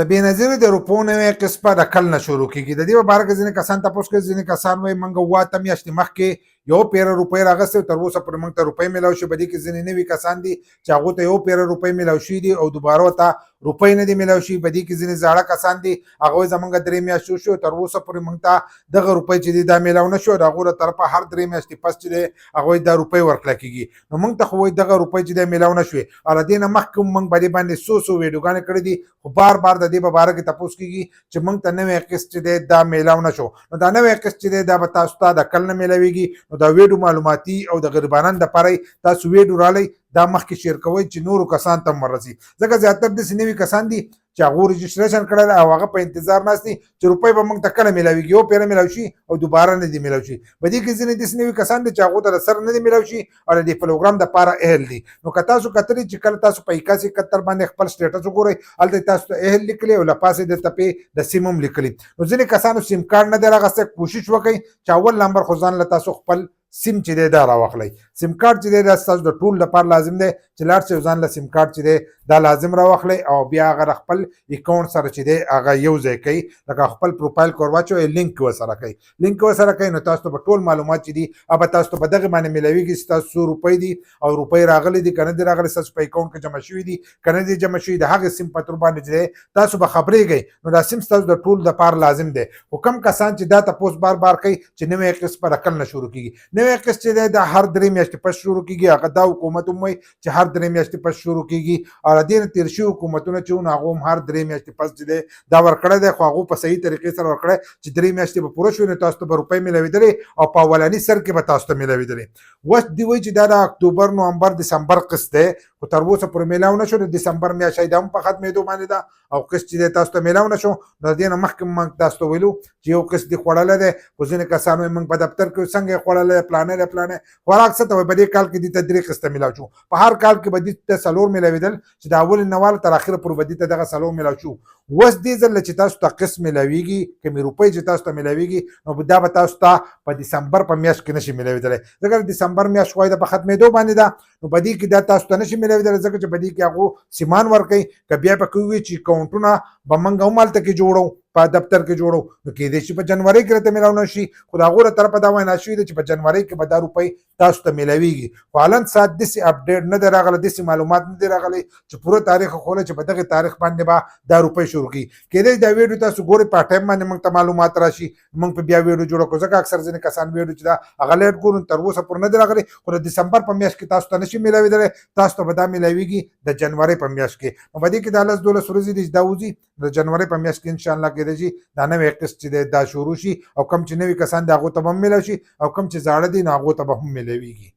د بېنظیرې د روپو نوې قسمه د کل نه شروع کېږي. د دې په باره کې ځینې کسان تپوس کوي، ځینې کسان وایي موږ 7 اتم میاشتې مخکې یو پیره روپۍ راغستې او تر اوسه پورې موږ ته روپۍ میلاو شي. په دې کې ځینې نوي کسان دي چې هغو ته یو پیره روپۍ میلاو شوي دي او دوباره ورته روپۍ نه دي میلاو شوي. په دې کې ځینې زاړه کسان دي هغه وایي زموږ 3 میاشتې وشو تر اوسه پورې موږ ته دغه روپۍ چې دي دا میلاو نه شو. د هغو له طرفه هر 3 میاشتې پس چې دی هغه وایي دا روپۍ ورکړه کېږي. نو موږ ته خو وایي دغه روپۍ چې دی میلاو نه شوې او له دې نه مخکې موږ په دې باندې څو ویډیوګانې کړې دي، خو بار بار د دې په باره کې تپوس کېږي چې موږ ته نوی قسط چې دی دا میلاو نه شو. نو دا نوی قسط چې دی دا به تاسو ته د کل نه میلاویږي. نو دا ویډیو معلوماتي او د غریبانو دپاره تاسو ویډیو رالی دا مخکې شیر کوئ چې نورو کسان ته هم ورسي. ځکه زیاتر داسې نوي کسان دي چې هغو رجسټریشن کړی دی او هغه په انتظار ناست دي چې روپۍ به موږ ته کله میلاویږي، یو پیره میلاو شي او دوباره نه دي میلاو شي. په دې کې ځینې داسې نوي کسان دي چې هغو ته د سر نه دي میلاو شي او د دې پروګرام دپاره اهل دي. نو که تاسو کتلي چې کله تاسو په 8171 باندې خپل سټیټس وګورئ هلته تاسو ته اهل لیکلي او له پاسه درته پې د سیم هم لیکلي. نو ځینې کسانو سیم کارډ نه دی راغستی، کوشش وکئ چې اول نمبر خو ځان له تاسو خپل سیم چې دی دا راواخلئ. سیم کارډ چې دی دا ستاسو د ټول لپاره لازم دی چې لاړ شئ ځان له سیم کارډ چې دی دا لازم راواخلئ او بیا هغه خپل اکاونټ سره چې دی هغه یو ځای کوئ، لکه خپل پروفایل کې ور واچوئ، لینک ورسره کوئ. لینک ورسره کوئ نو تاسو ته به ټول معلومات چې دي هغه تاسو ته په دغې باندې میلاویږي چې تاسو څو روپۍ دي او روپۍ راغلي دي که نه دي راغلي، ستاسو په اکاونټ کې جمع شوي دي که نه دي جمع شوي، د هغې سیم په تور باندې چې دی تاسو به خبرېږئ. نو دا سیم ستاسو د ټول دپاره لازم دی. خو کوم کسان چې دا تپوس بار بار کوي چې نوی قسط په رقم نه شروع کېږي، نوی قسط چې دی دا هر 3 میاشتې پس شروع کېږي. هغه دا حکومت هم وایي چې هر 3 میاشتې پس شروع کېږي او له دې نه تېر شوي حکومتونه چې وو نو هغو هم هر 3 میاشتې پس چې دی دا ورکړی دی، خو هغو په صحیح طریقې سره ورکړی چې 3 میاشتې به پوره شوي نو تاسو ته به روپۍ میلاوېدلې او په اولني سر کې به تاسو ته میلاوېدلې. اوس دوی وایي چې دا د اکتوبر، نومبر، دسمبر قسط دی خو تر اوسه پورې میلاو نه شو. د دسمبر میاشت شاید هم په ختمېدو باندې ده او قسط چې دی تاسو ته میلاو نه شو. نو د دې نه مخکې موږ تاسو ته ویلو چې یو قسط دې خوړلی دی، خو ځینې کسان وایي موږ په دفتر کې څنګه یې خوړلی دی، پلانې دی پلانې. خوراک څه ته وایي؟ په دې کال کې دې ته 3 قسطه میلاو شو. په هر کال کې به دې ته 4 میلاوېدل چې د اول نه واله تر اخره پورې به دې ته دغه 4 میلاو شو. اوس دې ځل چې تاسو ته قسط میلاویږي، کمې روپۍ چې تاسو ته میلاویږي نو دا به تاسو ته په دسمبر په میاشت کې نشي میلاوېدلی، ځکه د دسمبر میاشت خو د په ختمېدو باندې ده. نو په دې کې دا تاسو ته نشي میلاوېدلی ځکه چې په دې کې هغو سیمان ورکوي. که بیا پکې ووایي چې اکاونټونه به موږ هم هلته کې جوړو، په دفتر کې جوړو، نو کېدای شي په جنورۍ کې راته میلاو نه شي. خو د هغو له طرفه دا وینا شوې ده چې په جنورۍ کې به دا روپۍ تاسو ته میلاویږي. خو حالن ساعت داسې اپډیټ نه دی راغلی، داسې معلومات نه دی راغلی چې پوره تاریخ وښولی چې په دغې تاریخ باندې به دا روپۍ شروع کړي. کېدای دا ویډیو تاسو ګورئ په ټایم باندې موږ ته معلومات راشي، موږ په بیا ویډیو جوړه کړو. ځکه اکثر ځینې کسان ویډیو چې دا هغه لیټ ګورو تر اوسه پورې نه دی راغلی. خو د دسمبر په میاشت کې تاسو ته نشي میلاوېدلی، تاسو ته به دا میلاویږي د جنورۍ په میاشت کې. نو په دې کې دا 10-12 ورځې دي چې دا وځي د جنورۍ په میاشت کې انشاءالله کېدای شي دا نوی قسط چې دی دا شروع شي او کوم چې نوي کسان دي هغو ته به هم میلاو شي او کوم چې زاړه دي نو هغو ته به هم میلاویږي.